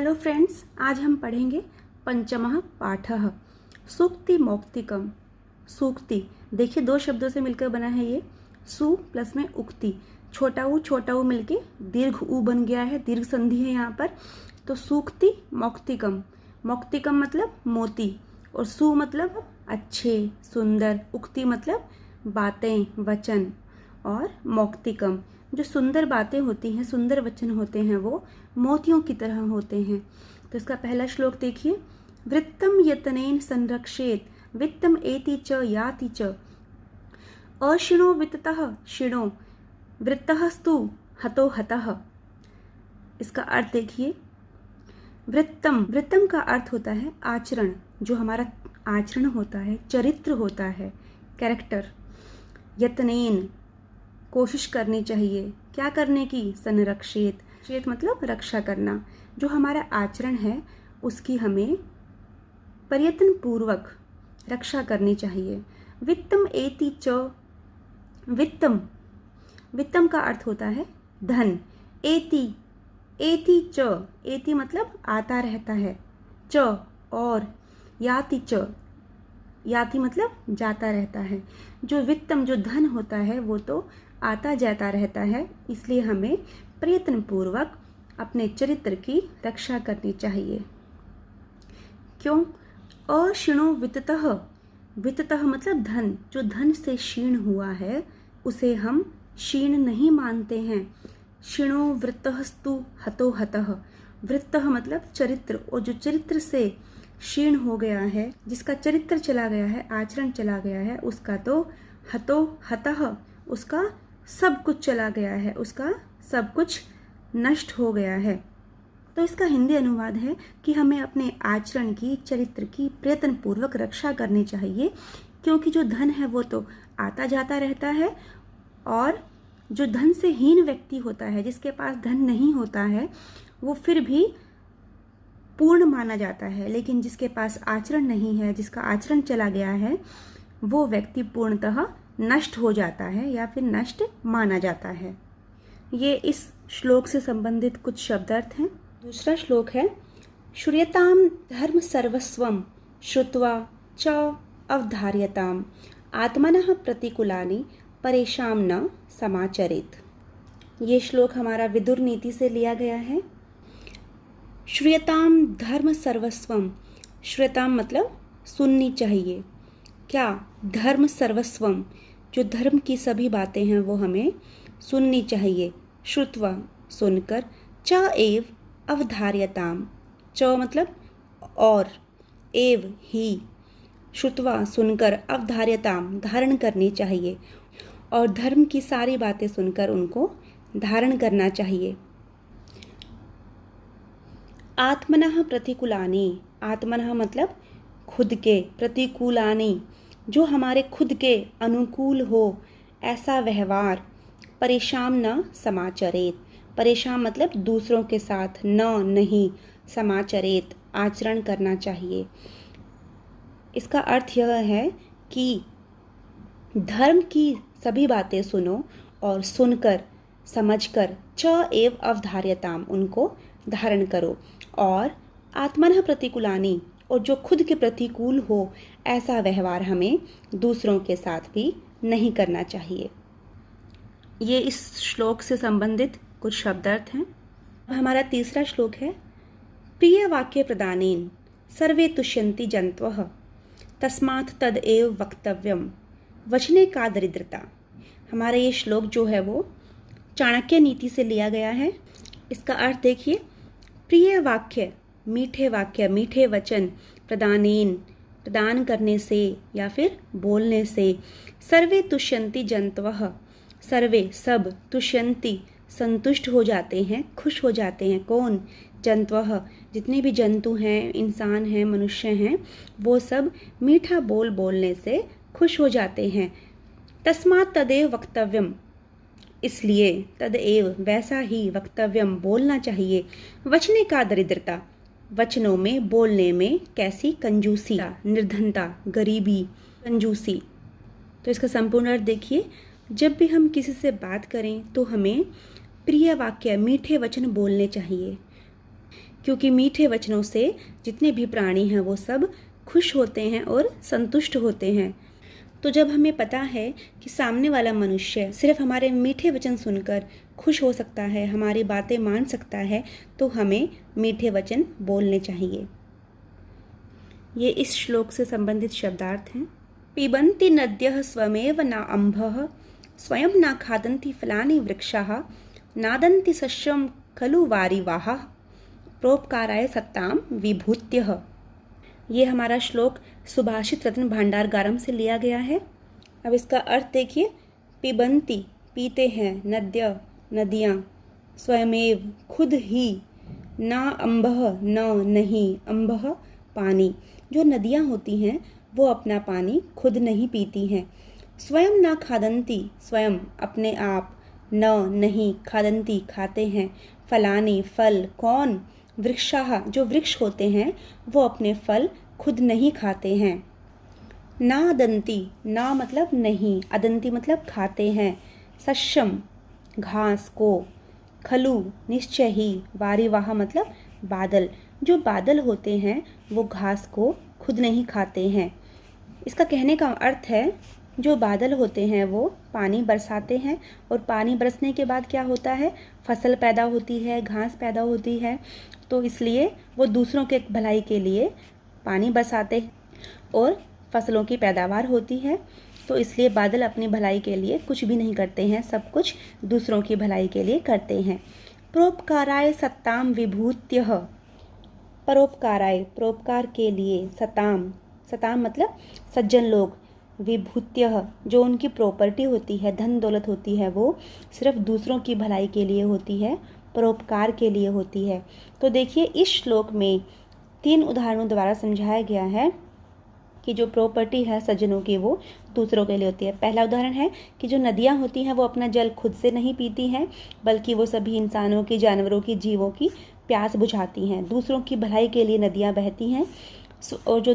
Hello friends, आज हम पढ़ेंगे पंचमः पाठः सूक्ति मौक्तिकम। सूक्ति देखिए दो शब्दों से मिलकर बना है ये, सु प्लस में उक्ति, छोटा ऊ मिलके दीर्घ ऊ बन गया है, दीर्घ संधि है यहाँ पर। तो सूक्ति मौक्तिकम, मौक्तिकम मतलब मोती, और सु मतलब अच्छे सुंदर, उक्ति मतलब बातें वचन, और मौक्तिकम जो सुंदर बातें होती हैं, सुंदर वचन होते हैं, वो मोतियों की तरह होते हैं। तो इसका पहला श्लोक देखिए, वृत्तम यतनेन संरक्षेत वित्तम एति च याति च अशिणो वित्ततः शिणो वृत्तस्तु हतो हतः। इसका अर्थ देखिए, वृत्तम, वृत्तम का अर्थ होता है आचरण, जो हमारा आचरण होता है, चरित्र होता है, कैरेक्टर। यतनेन कोशिश करनी चाहिए, क्या करने की? संरक्षित, क्षेत मतलब रक्षा करना, जो हमारा आचरण है उसकी हमें प्रयत्न पूर्वक रक्षा करनी चाहिए। वित्तम एति च, वित्तम, वित्तम का अर्थ होता है धन। एति, एति च, एति मतलब आता रहता है, च और, याति च, याति मतलब जाता रहता है। जो वित्तम जो धन होता है वो तो आता जाता रहता है, इसलिए हमें प्रयत्न पूर्वक अपने चरित्र की रक्षा करनी चाहिए। क्यों? अशिणो वित्ततः, वित्ततः मतलब धन, जो धन से क्षीण हुआ है उसे हम क्षीण नहीं मानते हैं। शिणो वृत्तस्तु हतो हतः, वृत्तः मतलब चरित्र, और जो चरित्र से क्षीण हो गया है, जिसका चरित्र चला गया है, आचरण चला गया है, उसका तो हतो हतः, उसका सब कुछ चला गया है, उसका सब कुछ नष्ट हो गया है। तो इसका हिंदी अनुवाद है कि हमें अपने आचरण की, चरित्र की प्रयत्न पूर्वक रक्षा करनी चाहिए, क्योंकि जो धन है वो तो आता जाता रहता है, और जो धन से हीन व्यक्ति होता है, जिसके पास धन नहीं होता है, वो फिर भी पूर्ण माना जाता है, लेकिन जिसके पास आचरण नहीं है, जिसका आचरण चला गया है, वो व्यक्ति पूर्णतः नष्ट हो जाता है या फिर नष्ट माना जाता है। ये इस श्लोक से संबंधित कुछ शब्दार्थ हैं। दूसरा श्लोक है, श्रूयताम धर्म सर्वस्वम श्रुत्वा च अवधार्यताम आत्मनः प्रतिकूलानि परेशान न समाचरेत। ये श्लोक हमारा विदुर नीति से लिया गया है। श्रूयताम धर्म सर्वस्वम, श्रूयताम मतलब सुननी चाहिए, क्या? धर्म सर्वस्वम, जो धर्म की सभी बातें हैं वो हमें सुननी चाहिए। श्रुत्वा सुनकर, च एव अवधार्यताम, च मतलब और, एव ही, श्रुत्वा सुनकर, अवधार्यताम धारण करनी चाहिए, और धर्म की सारी बातें सुनकर उनको धारण करना चाहिए। आत्मनः प्रतिकूलानि, आत्मनः मतलब खुद के, प्रतिकूलानि जो हमारे खुद के अनुकूल हो, ऐसा व्यवहार, परेशान न समाचरेत, परेशान मतलब दूसरों के साथ, न नहीं, समाचरेत आचरण करना चाहिए। इसका अर्थ यह है कि धर्म की सभी बातें सुनो, और सुनकर, समझकर, च एव अवधार्यताम उनको धारण करो, और आत्मनः प्रतिकूलानि और जो खुद के प्रतिकूल हो, ऐसा व्यवहार हमें दूसरों के साथ भी नहीं करना चाहिए। ये इस श्लोक से संबंधित कुछ शब्दार्थ हैं। अब हमारा तीसरा श्लोक है, प्रिय वाक्य प्रदानेन सर्वे तुष्यन्ति जन्तवः तस्मात् तदेव वक्तव्यम वचने का दरिद्रता। हमारा ये श्लोक जो है वो चाणक्य नीति से लिया गया है। इसका अर्थ देखिए, प्रिय वाक्य, मीठे वाक्य, मीठे वचन, प्रदानेन प्रदान करने से या फिर बोलने से, सर्वे तुष्यन्ति जन्तवः, सर्वे सब, तुष्यन्ति संतुष्ट हो जाते हैं, खुश हो जाते हैं। कौन? जन्तवः जितने भी जंतु हैं, इंसान हैं, मनुष्य हैं, वो सब मीठा बोल बोलने से खुश हो जाते हैं। तस्मात् तदेव वक्तव्यम, इसलिए, तदेव वैसा ही, वक्तव्यम बोलना चाहिए, वचने का दरिद्रता, वचनों में, बोलने में कैसी? कंजूसी, निर्धनता, गरीबी, कंजूसी। तो इसका संपूर्ण अर्थ देखिए, जब भी हम किसी से बात करें तो हमें प्रिय वाक्य, मीठे वचन बोलने चाहिए। क्योंकि मीठे वचनों से जितने भी प्राणी हैं वो सब खुश होते हैं और संतुष्ट होते हैं। तो जब हमें पता है कि सामने वाला मनुष्य सिर्फ हमारे मीठे वचन सुनकर खुश हो सकता है, हमारी बातें मान सकता है, तो हमें मीठे वचन बोलने चाहिए। ये इस श्लोक से संबंधित शब्दार्थ हैं। पिबन्ति नद्यः स्वमेव न अम्भः स्वयं न खादन्ति फलानि वृक्षाः नादन्ति सस्यं खलु वारिवाः परोपकाराय सत्तां विभूत्यः। ये हमारा श्लोक सुभाषित रत्न भांडारगारम से लिया गया है। अब इसका अर्थ देखिए। पिबन्ति पीते हैं, नद्य नदियाँ, स्वयमेव खुद ही, ना अम्भः न नहीं, अम्भः पानी, जो नदियाँ होती हैं वो अपना पानी खुद नहीं पीती हैं। स्वयं ना खादन्ति स्वयं अपने आप, न नहीं खादन्ति खाते हैं, फलानी फल कौन, वृक्षाः जो वृक्ष होते हैं वो अपने फल खुद नहीं खाते हैं। नादन्ति ना मतलब नहीं, अदन्ति मतलब खाते हैं, सस्यम घास को, खलु निश्चय ही, वारिवाह मतलब बादल, जो बादल होते हैं वो घास को खुद नहीं खाते हैं। इसका कहने का अर्थ है जो बादल होते हैं वो पानी बरसाते हैं और पानी बरसने के बाद क्या होता है, फसल पैदा होती है, घास पैदा होती है, तो इसलिए वो दूसरों के भलाई के लिए पानी बरसाते हैं और फसलों की पैदावार होती है। तो इसलिए बादल अपनी भलाई के लिए कुछ भी नहीं करते हैं, सब कुछ दूसरों की भलाई के लिए करते हैं। परोपकाराय सत्ताम विभूत्यः, परोपकाराय परोपकार के लिए, सताम सताम मतलब सज्जन लोग, विभूत्यः जो उनकी प्रॉपर्टी होती है, धन दौलत होती है, वो सिर्फ दूसरों की भलाई के लिए होती है, परोपकार के लिए होती है। तो देखिए इस श्लोक में 3 उदाहरणों द्वारा समझाया गया है कि जो प्रॉपर्टी है सज्जनों की वो दूसरों के लिए होती है। पहला उदाहरण है कि जो नदियाँ होती हैं वो अपना जल खुद से नहीं पीती हैं, बल्कि वो सभी इंसानों की, जानवरों की, जीवों की प्यास बुझाती हैं, दूसरों की भलाई के लिए नदियाँ बहती हैं। और जो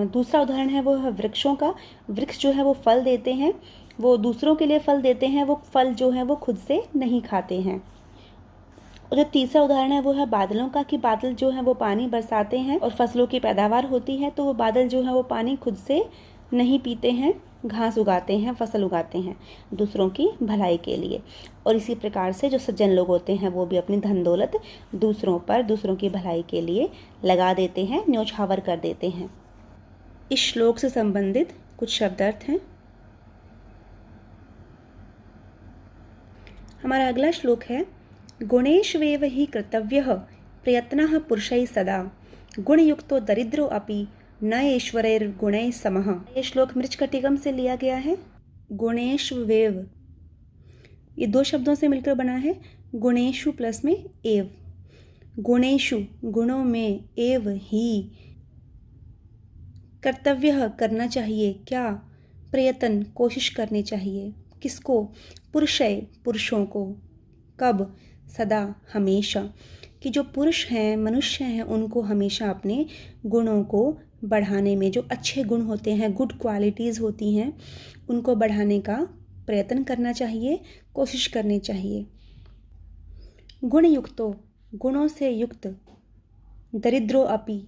दूसरा उदाहरण है वो है वृक्षों का। वृक्ष जो है वो फल देते हैं, वो दूसरों के लिए फल देते हैं, वो फल जो है वो खुद से नहीं खाते हैं। और जो तीसरा उदाहरण है वो है बादलों का, कि बादल जो है वो पानी बरसाते हैं और फसलों की पैदावार होती है, तो वो बादल जो है वो पानी खुद से नहीं पीते हैं, घास उगाते हैं, फसल उगाते हैं दूसरों की भलाई के लिए। और इसी प्रकार से जो सज्जन लोग होते हैं वो भी अपनी धन दौलत दूसरों पर, दूसरों की भलाई के लिए लगा देते हैं, न्योछावर कर देते हैं। इस श्लोक से संबंधित कुछ शब्दार्थ हैं। हमारा अगला श्लोक है गुणेष्वेव हि कर्तव्यः प्रयत्नः पुरुषैः सदा गुणयुक्तो दरिद्रो अपि न ऐश्वर्यैर्गुणैः समः। ये श्लोक मृच्छकटिकम से लिया गया है। गुणेष्वेव ये 2 शब्दों से मिलकर बना है। गुणेषु प्लस में एव, गुणेषु गुणों में, एव ही, कर्तव्य करना चाहिए, क्या, प्रयत्न कोशिश करनी चाहिए, किसको, पुरुषय पुरुषों को, कब, सदा हमेशा, कि जो पुरुष हैं, मनुष्य हैं, उनको हमेशा अपने गुणों को बढ़ाने में, जो अच्छे गुण होते हैं, गुड क्वालिटीज़ होती हैं, उनको बढ़ाने का प्रयत्न करना चाहिए, कोशिश करनी चाहिए। गुणयुक्तो गुणों से युक्त, दरिद्रो अपि,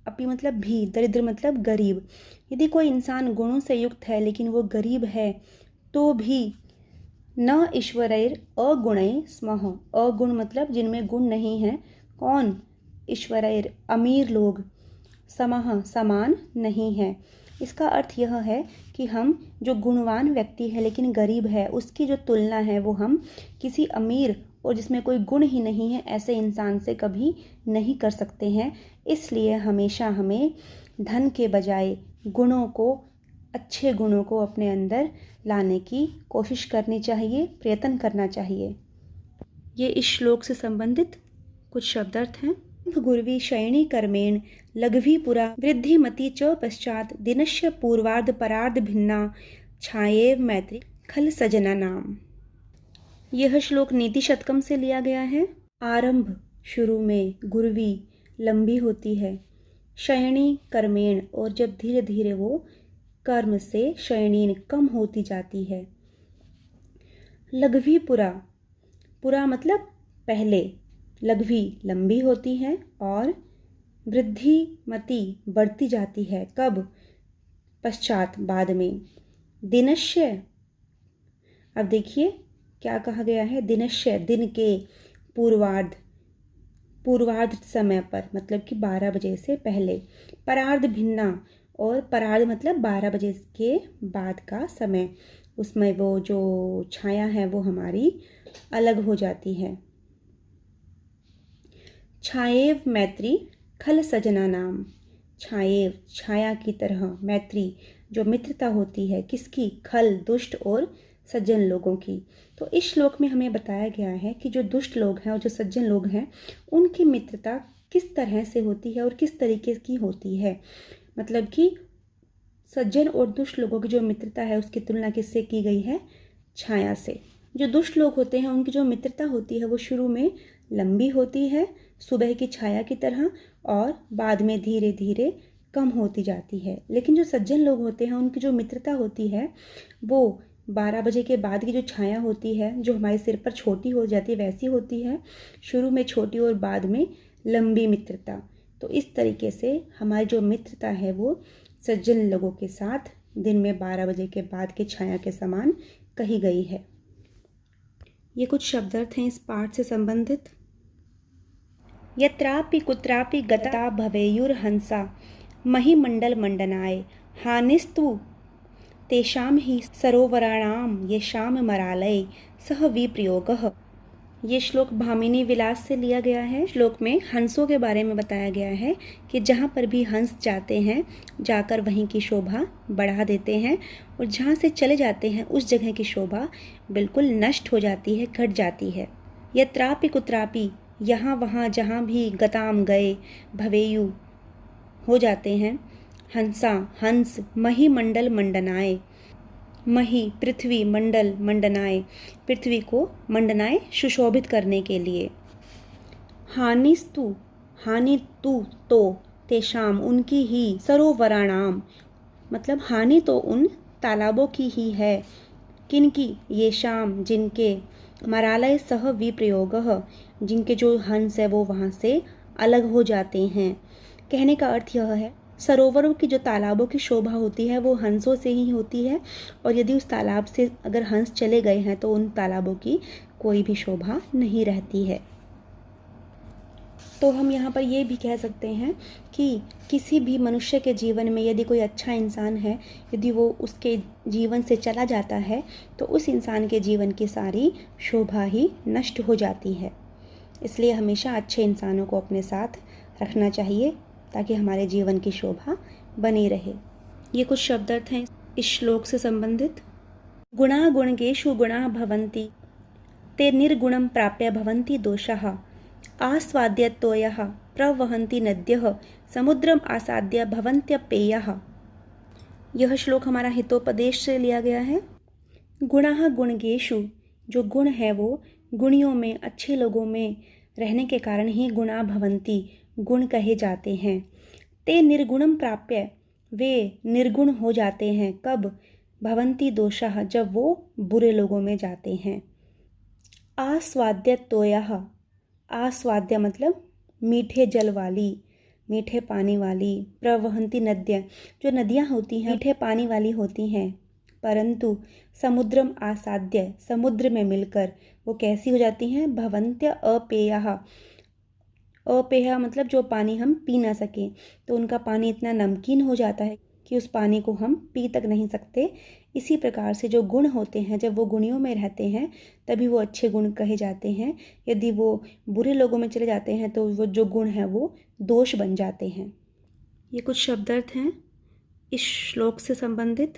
अपि मतलब भी, दरिद्र मतलब गरीब। यदि कोई इंसान गुणों से युक्त है लेकिन वो गरीब है तो भी न ईश्वरैर अगुणैः स्मः, अगुण मतलब जिनमें गुण नहीं है, कौन, ईश्वरैर अमीर लोग, समः समान नहीं है। इसका अर्थ यह है कि हम जो गुणवान व्यक्ति है लेकिन गरीब है, उसकी जो तुलना है वो हम किसी अमीर और जिसमें कोई गुण ही नहीं है ऐसे इंसान से कभी नहीं कर सकते हैं। इसलिए हमेशा हमें धन के बजाय गुणों को, अच्छे गुणों को अपने अंदर लाने की कोशिश करनी चाहिए, प्रयत्न करना चाहिए। ये इस श्लोक से संबंधित कुछ शब्दार्थ हैं। गुर्वी शयनी कर्मेण लघवी पुरा वृद्धिमती च पश्चात दिनश्य पूर्वार्ध परार्ध भिन्ना छायेव मैत्री खल सजना नाम। यह श्लोक नीति शतकम से लिया गया है। आरंभ शुरू में, गुर्वी लंबी होती है, शयनी कर्मेण और जब धीरे धीरे वो कर्म से शयनीन कम होती जाती है। लघवी पुरा, पुरा मतलब पहले, लघ्वी लंबी होती है और वृद्धिमती बढ़ती जाती है। कब? पश्चात, बाद में। दिनश्य, अब देखिए क्या कहा गया है, दिनश्य दिन के पूर्वार्ध समय पर, मतलब कि 12 बजे से पहले। परार्ध भिन्ना, और परार्ध मतलब 12 बजे के बाद का समय, उसमें वो जो छाया है वो हमारी अलग हो जाती है। छाएव मैत्री खल सजना नाम, छाएव छाया की तरह, मैत्री जो मित्रता होती है, किसकी? खल दुष्ट और सज्जन लोगों की। तो इस श्लोक में हमें बताया गया है कि जो दुष्ट लोग हैं और जो सज्जन लोग हैं उनकी मित्रता किस तरह से होती है और किस तरीके की होती है। मतलब कि सज्जन और दुष्ट लोगों की जो मित्रता है उसकी तुलना किससे की गई है? छाया से। जो दुष्ट लोग होते हैं उनकी जो मित्रता होती है वो शुरू में लंबी होती है, सुबह की छाया की तरह, और बाद में धीरे धीरे कम होती जाती है। लेकिन जो सज्जन लोग होते हैं उनकी जो मित्रता होती है वो 12 बजे के बाद की जो छाया होती है, जो हमारे सिर पर छोटी हो जाती है, वैसी होती है, शुरू में छोटी और बाद में लंबी मित्रता। तो इस तरीके से हमारी जो मित्रता है वो सज्जन लोगों के साथ दिन में 12 बजे के बाद की छाया के समान कही गई है। ये कुछ शब्दार्थ हैं इस पाठ से संबंधित। यत्रापि कुत्रापि गता भवेयुर्हंसा महिमंडल मंडनाय हानिस्तु तेषां ही सरोवराणाम येषाम मरालय सह विप्रयोगः। ये श्लोक भामिनी विलास से लिया गया है। श्लोक में हंसों के बारे में बताया गया है कि जहाँ पर भी हंस जाते हैं जाकर वहीं की शोभा बढ़ा देते हैं, और जहाँ से चले जाते हैं उस जगह की शोभा बिल्कुल नष्ट हो जाती है, घट जाती है। यत्रापि कुत्रापि, यहाँ वहाँ जहाँ भी, गताम गए, भवेयु हो जाते हैं, हंसा हंस, महिमंडल मंडनाए, मही पृथ्वी, मंडल मंडनाए पृथ्वी को, मंडनाए सुशोभित करने के लिए। हानिस्तु, हानि तु तो, तेषाम उनकी ही, सरोवराणाम मतलब हानि तो उन तालाबों की ही है, किनकी? येषाम जिनके, मरालय सह विप्रयोगः जिनके जो हंस है वो वहाँ से अलग हो जाते हैं। कहने का अर्थ यह है, सरोवरों की जो तालाबों की शोभा होती है वो हंसों से ही होती है, और यदि उस तालाब से अगर हंस चले गए हैं तो उन तालाबों की कोई भी शोभा नहीं रहती है। तो हम यहाँ पर ये भी कह सकते हैं कि किसी भी मनुष्य के जीवन में यदि कोई अच्छा इंसान है, यदि वो उसके जीवन से चला जाता है तो उस इंसान के जीवन की सारी शोभा ही नष्ट हो जाती है। इसलिए हमेशा अच्छे इंसानों को अपने साथ रखना चाहिए ताकि हमारे जीवन की शोभा बनी रहे। ये कुछ शब्दार्थ हैं इस श्लोक से संबंधित। गुणा गुणगेषु गुणाः भवन्ति ते निर्गुणं प्राप्य भवन्ति दोषाः आस्वाद्यतोयः प्रवहन्ति नद्यः समुद्रम आसाद्य भवन्त्यपेयः। यह श्लोक हमारा हितोपदेश से लिया गया है। गुणाः गुणगेषु, जो गुण है वो गुणियों में, अच्छे लोगों में रहने के कारण ही गुणा भवन्ति, गुण कहे जाते हैं। ते निर्गुणम प्राप्य, वे निर्गुण हो जाते हैं। कब? भवन्ति दोषाः, जब वो बुरे लोगों में जाते हैं। आस्वाद्यतोयः, आस्वाद्य मतलब मीठे जल वाली, मीठे पानी वाली। प्रवहन्ति नद्य, जो नदियाँ होती हैं मीठे पानी वाली होती हैं, परंतु समुद्रम आसाद्य, समुद्र में मिलकर वो कैसी हो जाती हैं? भवन्त्य अपेयः, अपेय मतलब जो पानी हम पी ना सकें, तो उनका पानी इतना नमकीन हो जाता है कि उस पानी को हम पी तक नहीं सकते। इसी प्रकार से जो गुण होते हैं जब वो गुणियों में रहते हैं तभी वो अच्छे गुण कहे जाते हैं। यदि वो बुरे लोगों में चले जाते हैं तो वो जो गुण हैं वो दोष बन जाते हैं। ये कुछ शब्दार्थ हैं इस श्लोक से संबंधित।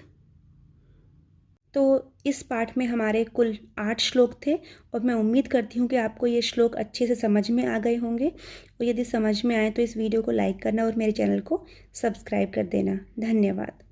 तो इस पाठ में हमारे कुल 8 श्लोक थे, और मैं उम्मीद करती हूँ कि आपको ये श्लोक अच्छे से समझ में आ गए होंगे। और यदि समझ में आए तो इस वीडियो को लाइक करना और मेरे चैनल को सब्सक्राइब कर देना। धन्यवाद।